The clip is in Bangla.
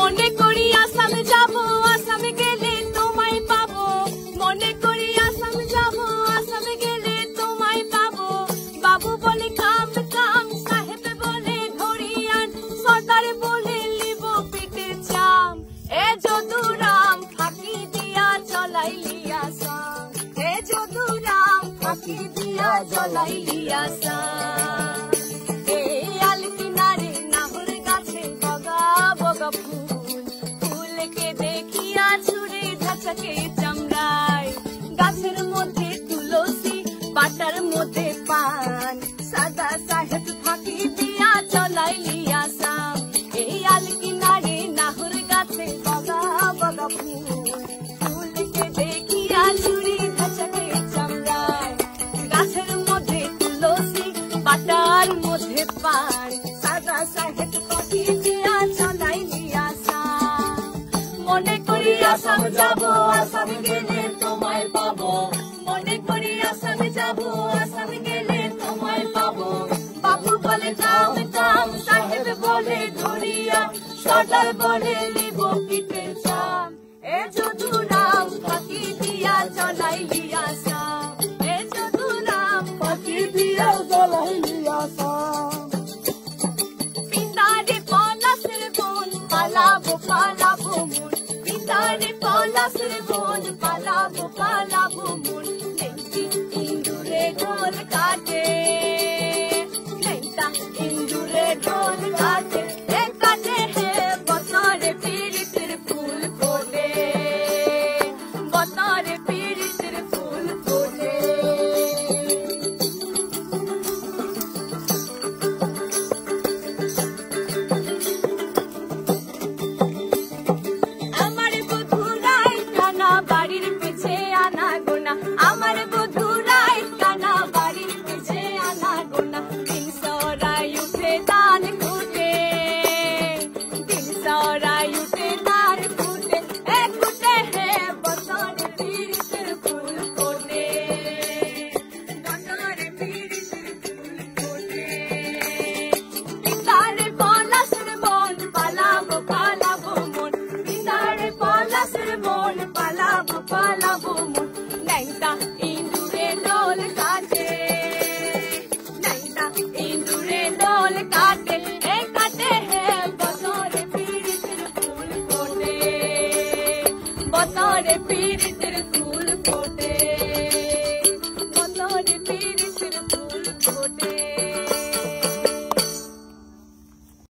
মনে করি আসাম যাব, আসামে গেলে তোমায় পাবো। মনে করি আসাম যাব, আসামে গেলে তোমায় পাবো। বাবু বলে কাম কাম, সাহেব বলে ধরিয়ান, সর্দার বলে লিব পিঠে চাম। এ যদুরাম ফাঁকি দিয়া চলাইলি আসাম, এ যদুরাম ফাঁকি দিয়া চলাইলি আসাম। এই আল কিনারে নাহর গাছে বগা বগা ফুল, ফুলকে দেখিয়া ছুড়ে ধাচাকে চামড়ায়। গাছের মধ্যে তুলসী, পাতার মধ্যে পান, সাদা সাহেব ফাঁকি দিয়া চলাইলি আসাম। এই আল কিনারে নাহর গাছে বগা বগা ফুল, ফুলকে দেখিয়া ছুড়ে ধাচাকে চামড়ায়। গাছের মধ্যে তুলসী, পাতার মধ্যে পান, সাদা সাহেব ফাঁকি দিয়া চলাইলি আসাম। মনে করি আসাম যাব, আসাম গেলে তোমায় পাবো। মনে করি আসাম যাব, আসাম গেলে তোমায় পাবো। বাবু বলে কাম কাম, সাহেব বলে ধরিয়া, সর্দার বলে লিব পিঠে চাম। এ যদুরাম ফাঁকি দিয়া চলাইলি আসাম, এ যদুরাম ফাঁকি দিয়া চলাইলি আসাম। পিতারে পলাশের বন, পালাবো পালাবো মন, পিতারে পলাশের বন, পালাবো পালাবো মন। নেংটি ইন্দুরে ঢোল কাটে, নেংটা ইন্দুরে ঢোল কাটে, এ কাটে হে বছরে পীড়িতের ফুল ফোটে, বছরে পীড়িতের ফুল ফোটে। আমার বধুরাই কানা বাড়ির পিছে আনা গোনা, আমার বধুরাই কানা বাড়ির পিছে আনা গোনা। 300 রায় উঠে ধান কুটে, 300 রায় উঠে ধান কুটে, এ কুটে হে বছরে পীড়িতের ফুল ফোটে, বছরে পীড়িতের ফুল ফোটে। পিতারে পলাশের বন, পালাবো পালাবো মন, পিতারে পলাশের বন, পালাবো পালাবো মন। নেংটা ইন্দুরে ঢোল কাটে, নেংটা ইন্দুরে ঢোল কাটে, এ কাটে হে বছরে পীড়িতের ফুল ফোটে, বছরে পীড়িতের